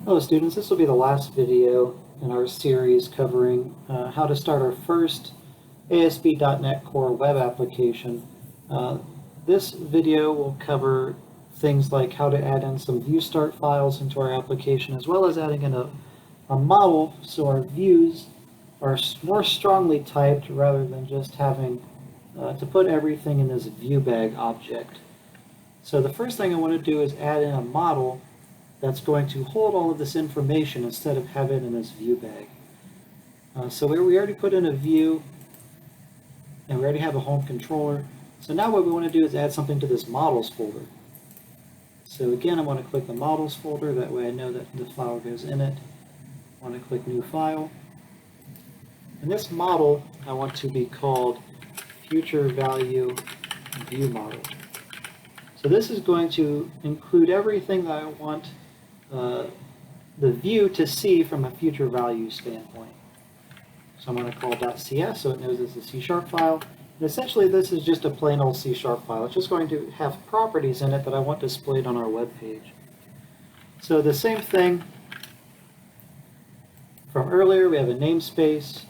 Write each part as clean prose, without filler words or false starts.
Hello students, this will be the last video in our series covering how to start our first ASP.NET Core web application. This video will cover things like how to add in some view start files into our application, as well as adding in a model so our views are more strongly typed rather than just having to put everything in this view bag object. So the first thing I want to do is add in a model that's going to hold all of this information instead of have it in this view bag. So we already put in a view, and we already have a home controller. So now what we want to do is add something to this models folder. So again, I want to click the models folder, that way I know that the file goes in it. I want to click new file. And this model I want to be called future value view model. So this is going to include everything that I want the view to see from a future value standpoint. So I'm going to call .cs so it knows it's a C# file. And essentially this is just a plain old C# file. It's just going to have properties in it that I want displayed on our web page. So the same thing from earlier, we have a namespace.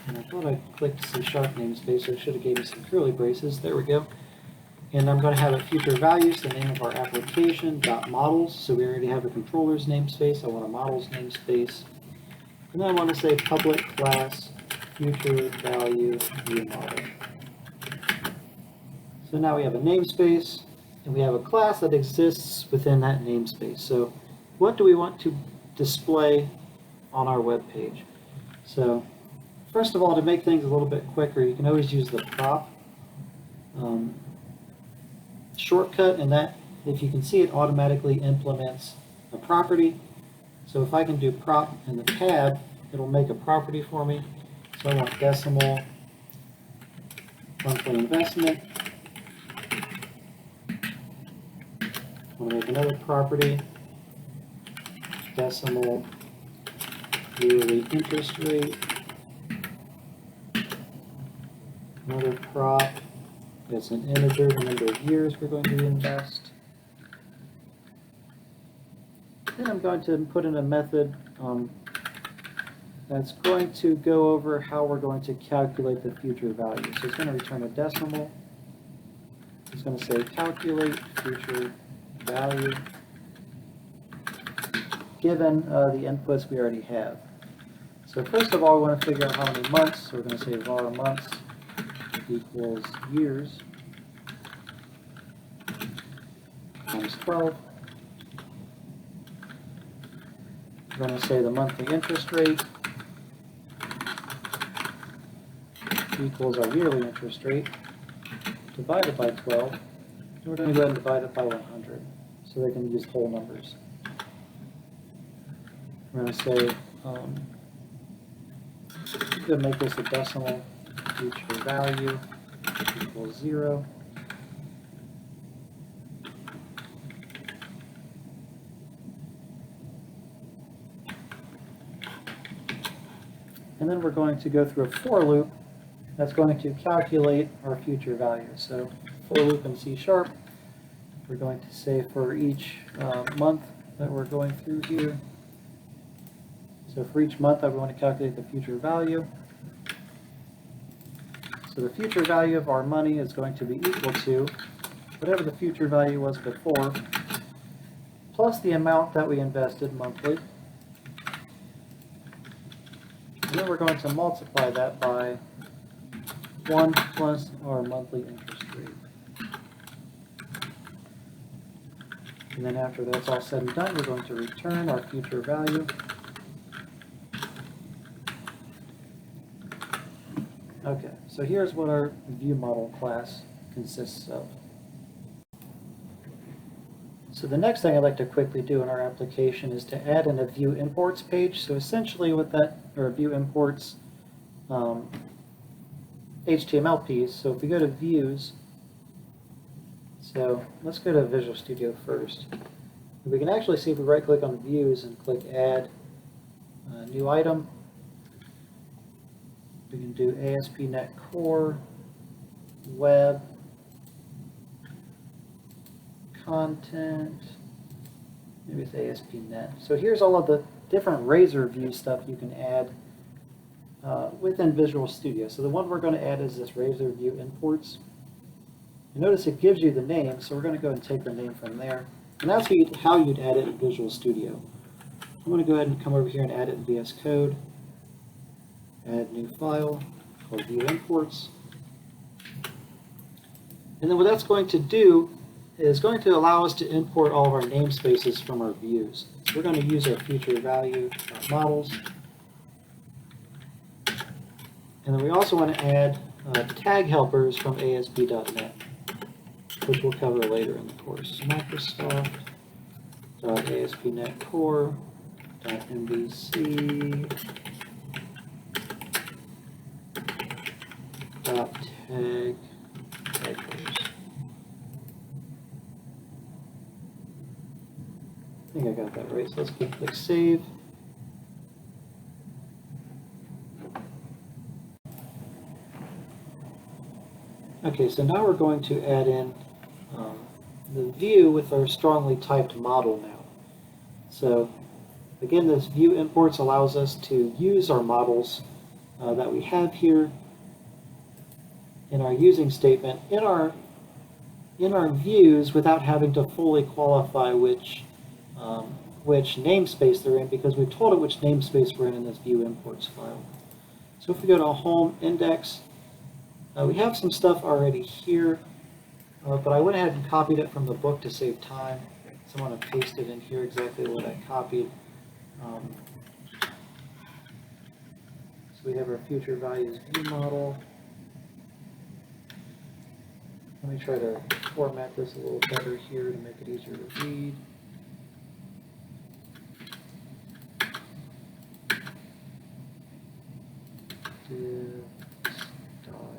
And I thought I clicked C# namespace, so it should have gave me some curly braces. There we go. And I'm going to have a future values, the name of our application, .models. So we already have a controller's namespace. I want a models namespace. And then I want to say public class future value view model. So now we have a namespace, and we have a class that exists within that namespace. So what do we want to display on our web page? So first of all, to make things a little bit quicker, you can always use the prop shortcut, and that, if you can see, it automatically implements a property. So if I can do prop in the tab, it'll make a property for me. So I want decimal monthly investment. I'll make another property, decimal yearly interest rate. Another prop. It's an integer, the number of years we're going to invest. Then I'm going to put in a method that's going to go over how we're going to calculate the future value. So it's going to return a decimal. It's going to say calculate future value, given the inputs we already have. So first of all, we want to figure out how many months. So we're going to say var months equals years times 12. We're going to say the monthly interest rate equals our yearly interest rate divided by 12. And we're going to go ahead and divide it by 100 so they can use whole numbers. We're going to say, we're going to make this a decimal. Future value equals 0. And then we're going to go through a for loop that's going to calculate our future value. So for loop in C#, we're going to say for each month that we're going through here. So for each month, I want to calculate the future value. So the future value of our money is going to be equal to whatever the future value was before, plus the amount that we invested monthly. And then we're going to multiply that by 1 plus our monthly interest rate. And then after that's all said and done, we're going to return our future value. Okay, so here's what our view model class consists of. So the next thing I'd like to quickly do in our application is to add in a view imports page. So essentially what that, or view imports HTML piece. So if we go to views, so let's go to Visual Studio first. We can actually see if we right click on views and click add new item. We can do ASP.NET Core, Web, Content, maybe it's ASP.NET. So here's all of the different Razor view stuff you can add within Visual Studio. So the one we're going to add is this Razor view imports. You notice it gives you the name, so we're going to go and take the name from there. And that's how you'd add it in Visual Studio. I'm going to go ahead and come over here and add it in VS Code. Add new file called view imports. And then what that's going to do is going to allow us to import all of our namespaces from our views. So we're going to use our future value models. And then we also want to add tag helpers from ASP.NET, which we'll cover later in the course. Microsoft.ASP.NET Core.MVC .tag helpers. I think I got that right, so let's click Save. Okay, so now we're going to add in the view with our strongly typed model now. So again, this view imports allows us to use our models that we have here in our using statement in our views without having to fully qualify which namespace they're in, because we've told it which namespace we're in this view imports file. So if we go to home index, we have some stuff already here, but I went ahead and copied it from the book to save time. So I'm going to paste it in here exactly what I copied. So we have our future values view model. Let me try to format this a little better here to make it easier to read. Div style.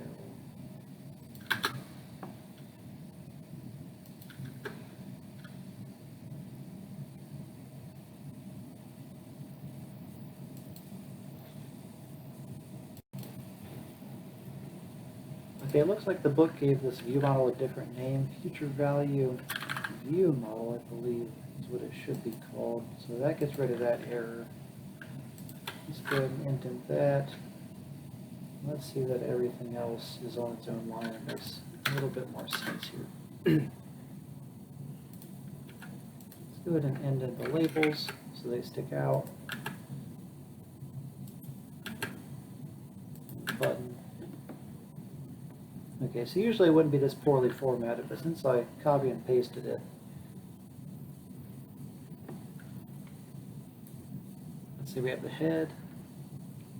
Okay, it looks like the book gave this view model a different name. Future value view model, I believe, is what it should be called. So that gets rid of that error. Let's go ahead and indent that. Let's see that everything else is on its own line and makes a little bit more sense here. Let's go ahead and indent the labels so they stick out. Button. Okay, so usually it wouldn't be this poorly formatted, but since I copy and pasted it, let's see, we have the head.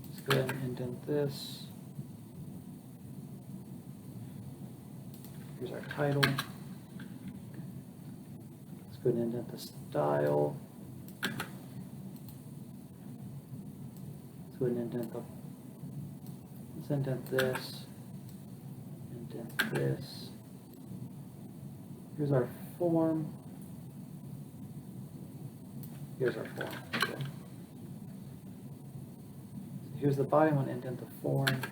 Let's go ahead and indent this. Here's our title. Let's go ahead and indent the style. Let's go ahead and indent the, let's indent this. Indent this. Here's our form. Here's our form. Okay. So here's the body. I'm going to indent the form. Let's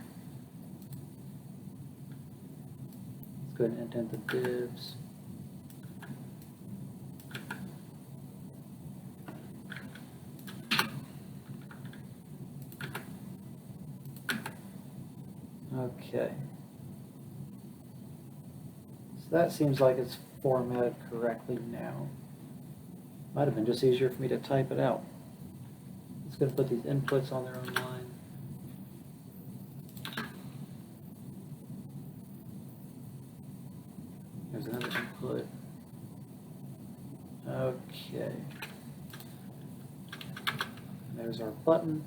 go ahead and indent the divs. Okay. So that seems like it's formatted correctly now. Might have been just easier for me to type it out. Let's go and put these inputs on their own line. There's another input. Okay. And there's our button.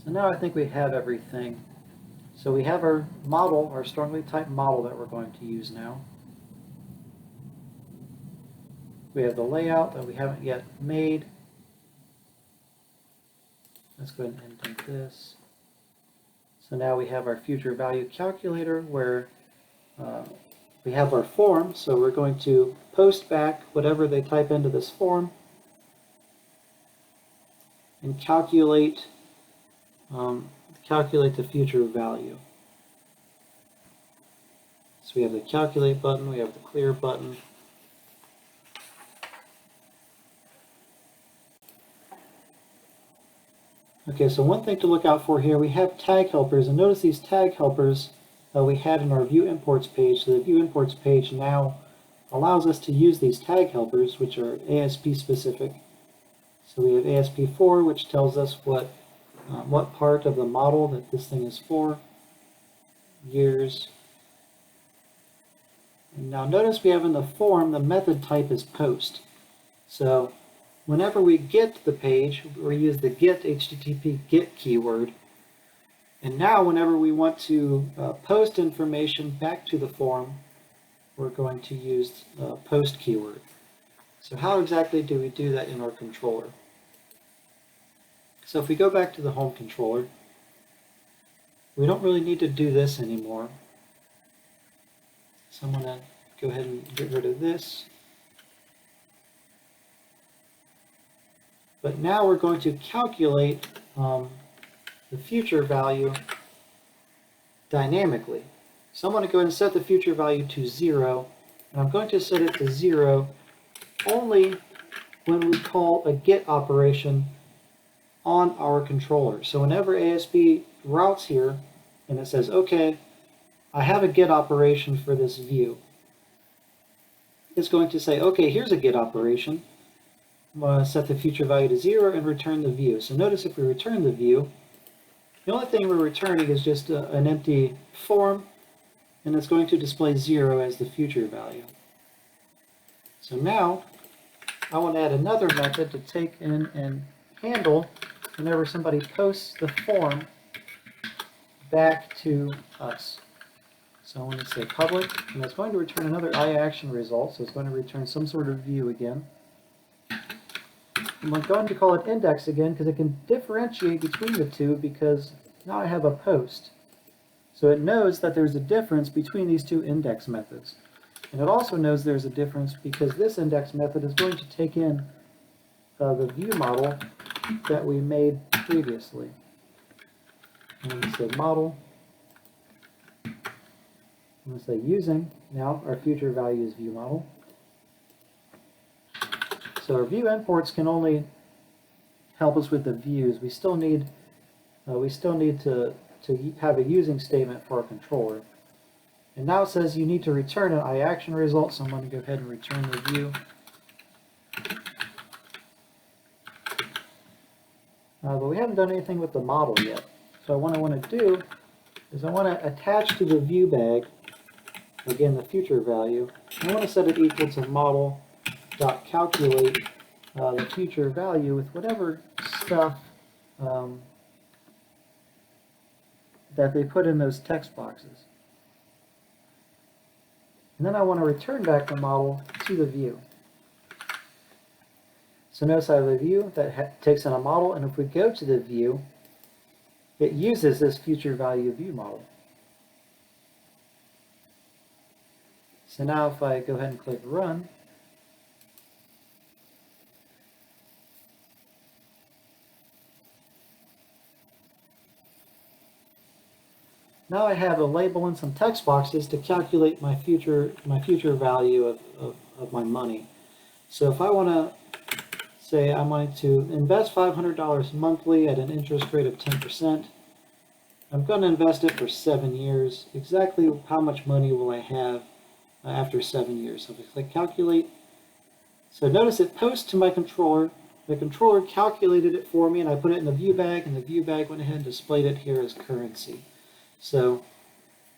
So now I think we have everything. So we have our model, our strongly typed model that we're going to use now. We have the layout that we haven't yet made. Let's go ahead and indent this. So now we have our future value calculator where we have our form. So we're going to post back whatever they type into this form and calculate the future value. So we have the calculate button, we have the clear button. Okay, so one thing to look out for here, we have tag helpers, and notice these tag helpers we had in our view imports page. So the view imports page now allows us to use these tag helpers, which are ASP specific. So we have ASP4, which tells us what part of the model that this thing is for, years. And now notice we have in the form, the method type is post. So whenever we get the page, we use the get HTTP get keyword. And now whenever we want to post information back to the form, we're going to use post keyword. So how exactly do we do that in our controller? So if we go back to the home controller, we don't really need to do this anymore. So I'm going to go ahead and get rid of this. But now we're going to calculate the future value dynamically. So I'm going to go ahead and set the future value to 0, and I'm going to set it to 0 only when we call a get operation on our controller. So whenever ASP routes here and it says, okay, I have a get operation for this view, it's going to say, okay, here's a get operation. I'm going to set the future value to 0 and return the view. So notice if we return the view, the only thing we're returning is just an empty form, and it's going to display 0 as the future value. So now I want to add another method to take in and handle whenever somebody posts the form back to us. So I want to say public, and it's going to return another iAction result, so it's going to return some sort of view again. I'm going to call it index again because it can differentiate between the two, because now I have a post. So it knows that there's a difference between these two index methods. And it also knows there's a difference because this index method is going to take in the view model that we made previously. I'm going to say model. I'm going to say using. Now our future value is view model. So our view imports can only help us with the views. We still need to have a using statement for our controller. And now it says you need to return an iAction result, so I'm going to go ahead and return the view. But we haven't done anything with the model yet. So what I want to do is I want to attach to the view bag, again the future value. I want to set it equal to model.calculate the future value with whatever stuff that they put in those text boxes. And then I want to return back the model to the view. So notice I have a view that takes in a model, and if we go to the view, it uses this future value view model. So now if I go ahead and click run, now I have a label and some text boxes to calculate my future value of my money. So if I want to say I'm going to invest $500 monthly at an interest rate of 10%, I'm going to invest it for 7 years. Exactly how much money will I have after 7 years? So if I click calculate, so notice it posts to my controller. The controller calculated it for me, and I put it in the view bag, and the view bag went ahead and displayed it here as currency. So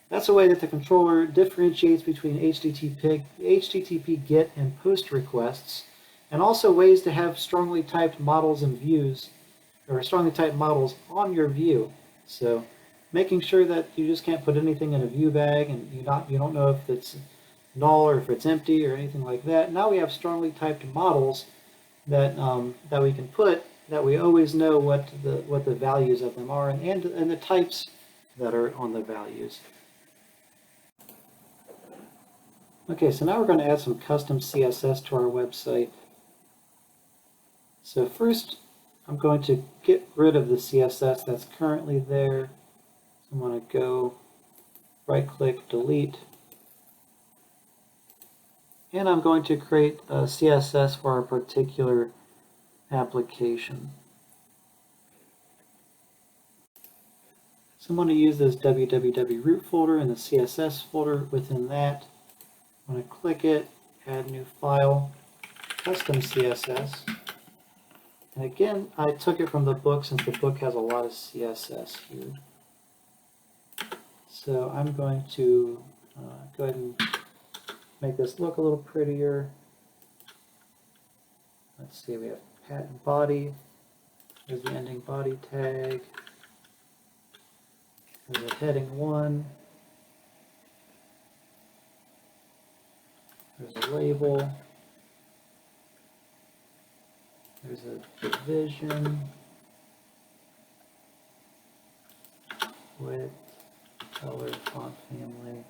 that's a way that the controller differentiates between HTTP GET and POST requests, and also ways to have strongly typed models and views, or strongly typed models on your view. So making sure that you just can't put anything in a view bag, and you don't know if it's null or if it's empty or anything like that. Now we have strongly typed models that that we can put, that we always know what the values of them are, and the types that are on the values. Okay, so now we're going to add some custom CSS to our website. So first, I'm going to get rid of the CSS that's currently there. So I'm going to go right-click, delete, and I'm going to create a CSS for a particular application. So I'm going to use this www root folder and the CSS folder within that. I'm going to click it, add new file, custom CSS. And again, I took it from the book since the book has a lot of CSS here. So I'm going to go ahead and make this look a little prettier. Let's see, we have patent body. There's the ending body tag. There's a heading 1. There's a label. There's a division. Width, color, font family.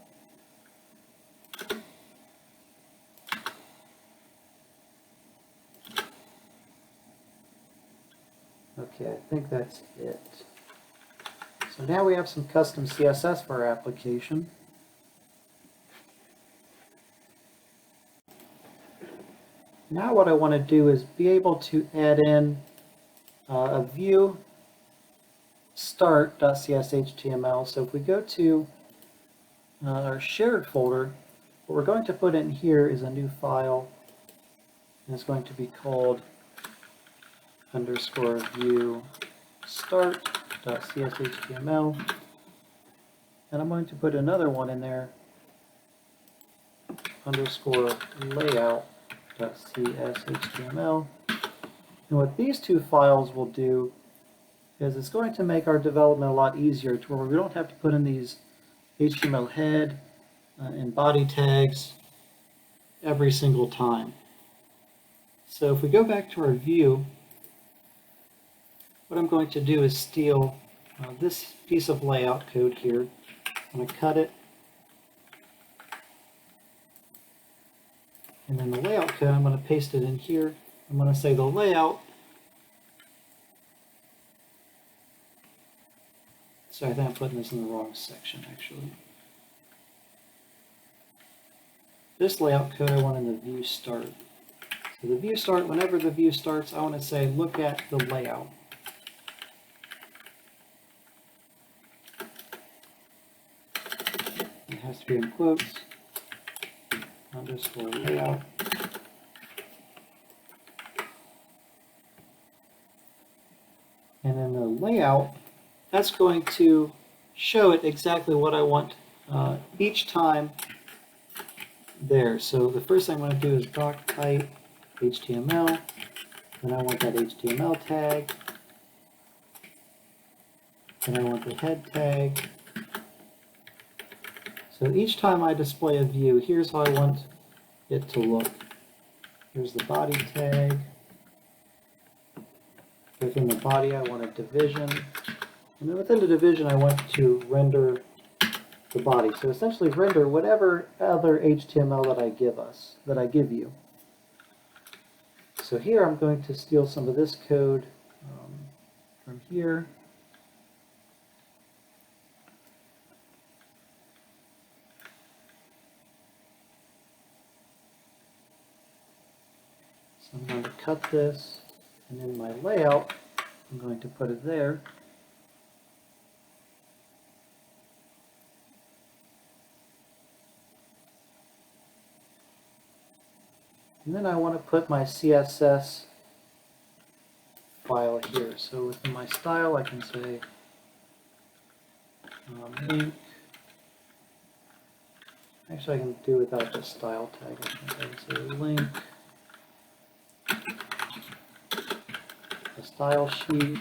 Okay, I think that's it. So now we have some custom CSS for our application. Now what I want to do is be able to add in a view start.cshtml. So if we go to our shared folder, what we're going to put in here is a new file, and it's going to be called _view start.cshtml, and I'm going to put another one in there, _layout.cshtml. And what these two files will do is it's going to make our development a lot easier to where we don't have to put in these HTML head and body tags every single time. So if we go back to our view, what I'm going to do is steal this piece of layout code here. I'm going to cut it, and then the layout code, I'm going to paste it in here. I'm going to say the layout. Sorry, I think I'm putting this in the wrong section actually. This layout code I want in the view start. So the view start, whenever the view starts, I want to say look at the layout. It has to be in quotes, _layout. And then the layout, that's going to show it exactly what I want each time there. So the first thing I'm going to do is doc type HTML, and I want that HTML tag, and I want the head tag. So each time I display a view, here's how I want it to look. Here's the body tag. Within the body, I want a division. And then within the division, I want to render the body. So essentially render whatever other HTML that I give you. So here I'm going to steal some of this code from here. So I'm going to cut this, and in my layout, I'm going to put it there. And then I want to put my CSS file here. So within my style, I can say link. Actually, I can do without the style tag. I can say link, the style sheet,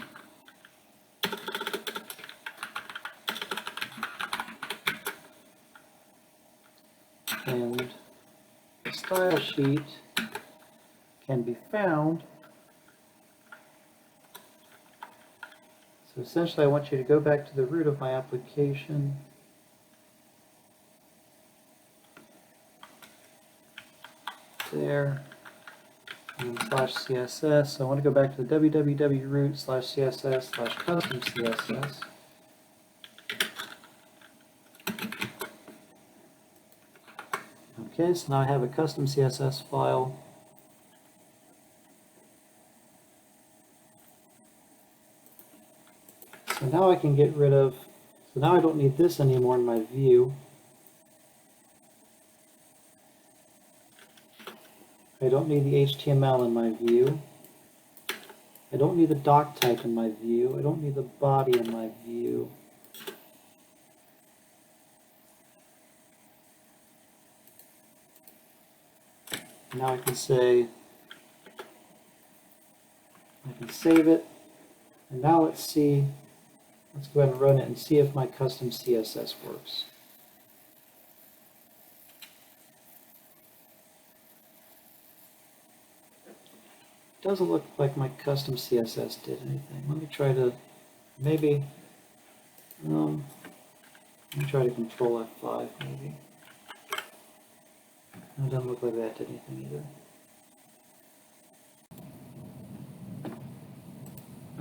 and the style sheet can be found. So essentially, I want you to go back to the root of my application. There, and /CSS. So I want to go back to the www root /CSS/custom CSS. Okay, so now I have a custom CSS file. So now I can get rid of, so now I don't need this anymore in my view. I don't need the HTML in my view. I don't need the doc type in my view. I don't need the body in my view. Now I can say, I can save it. And now let's see, let's go ahead and run it and see if my custom CSS works. Doesn't look like my custom CSS did anything. Let me try to, maybe, let me try to control F5 maybe. It doesn't look like that did anything either.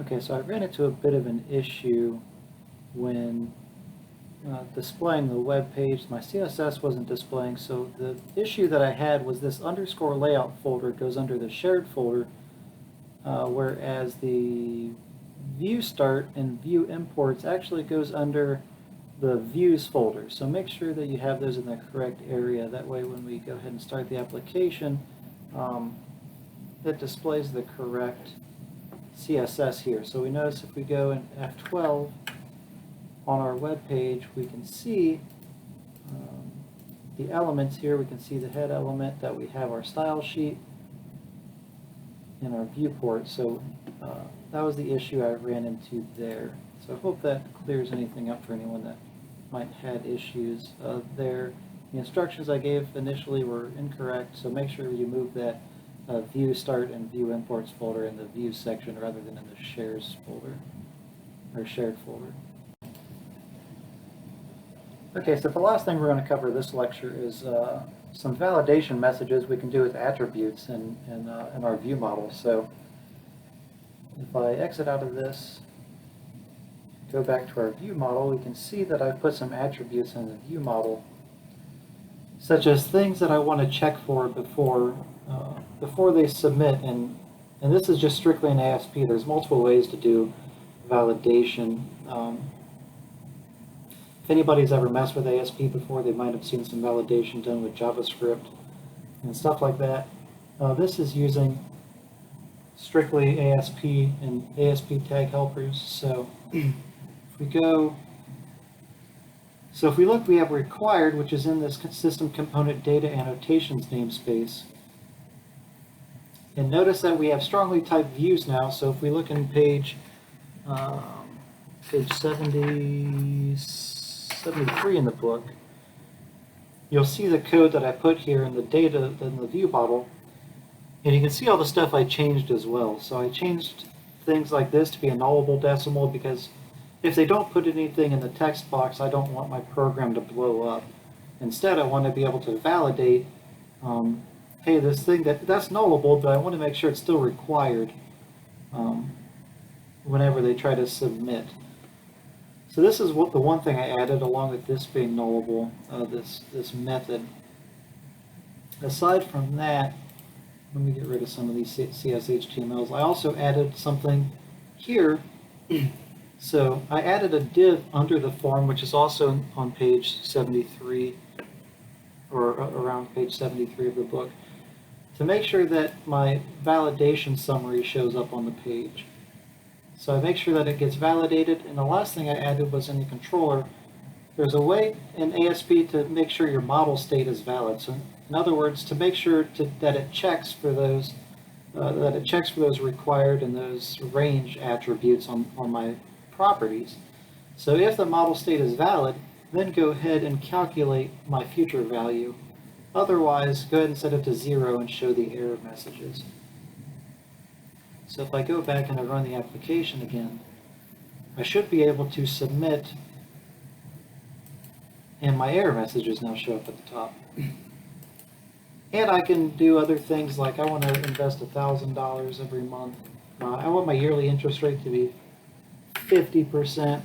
Okay, so I ran into a bit of an issue when displaying the web page. My CSS wasn't displaying, so the issue that I had was this underscore layout folder goes under the shared folder, whereas the view start and view imports actually goes under the views folder. So make sure that you have those in the correct area. That way when we go ahead and start the application, it displays the correct CSS here. So we notice if we go in F12 on our web page, we can see the elements here. We can see the head element, that we have our style sheet and our viewport. So that was the issue I ran into there. So I hope that clears anything up for anyone that might have had issues there. The instructions I gave initially were incorrect, so make sure you move that view start and view imports folder in the views section rather than in the shares folder, or shared folder. Okay, so the last thing we're going to cover this lecture is some validation messages we can do with attributes in our view model. So if I exit out of this, go back to our view model, we can see that I've put some attributes in the view model, such as things that I want to check for before they submit. And this is just strictly in ASP. There's multiple ways to do validation. If anybody's ever messed with ASP before, they might have seen some validation done with JavaScript and stuff like that. This is using strictly ASP and ASP tag helpers. So if we go, so if we look, we have required, which is in this system component data annotations namespace. And notice that we have strongly typed views now. So if we look in page 73 in the book, you'll see the code that I put here in the data in the view model, and you can see all the stuff I changed as well. So I changed things like this to be a nullable decimal, because if they don't put anything in the text box, I don't want my program to blow up. Instead, I want to be able to validate, hey, this thing that's nullable, but I want to make sure it's still required whenever they try to submit. So this is what the one thing I added, along with this being nullable, this method. Aside from that, let me get rid of some of these CSHTMLs. I also added something here. So I added a div under the form, which is also on page 73, or around page 73 of the book, to make sure that my validation summary shows up on the page. So I make sure that it gets validated, and the last thing I added was in the controller. There's a way in ASP to make sure your model state is valid. So in other words, to make sure that it checks for those required and those range attributes on my properties. So if the model state is valid, then go ahead and calculate my future value. Otherwise, go ahead and set it to 0 and show the error messages. So if I go back and I run the application again, I should be able to submit, and my error messages now show up at the top. And I can do other things, like I want to invest $1,000 every month. I want my yearly interest rate to be 50%,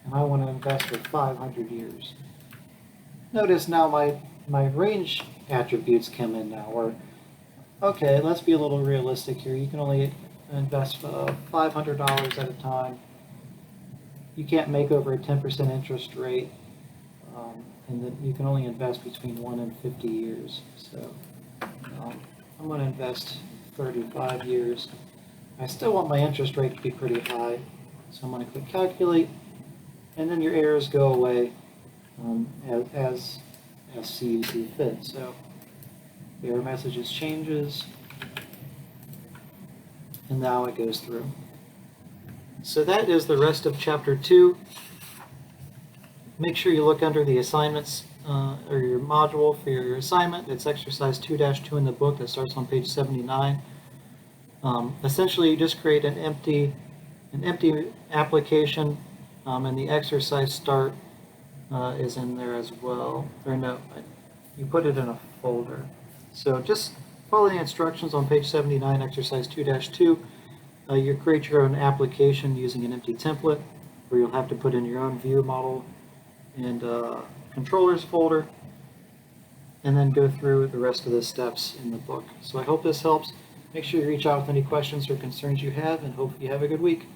and I want to invest for 500 years. Notice now my range attributes come in now. Or, okay, let's be a little realistic here. You can only invest $500 at a time. You can't make over a 10% interest rate, and then you can only invest between 1 and 50 years. So I'm going to invest 35 years. I still want my interest rate to be pretty high, so I'm going to click calculate, and then your errors go away as you see fit. So the error messages changes, and now it goes through. So that is the rest of chapter 2. Make sure you look under the assignments or your module for your assignment. It's exercise 2-2 in the book that starts on page 79. Essentially, you just create an empty application, and the exercise start is in there as well. Or no, you put it in a folder. So just follow the instructions on page 79, exercise 2-2. You create your own application using an empty template, where you'll have to put in your own view model and controllers folder, and then go through the rest of the steps in the book. So I hope this helps. Make sure you reach out with any questions or concerns you have, and hope you have a good week.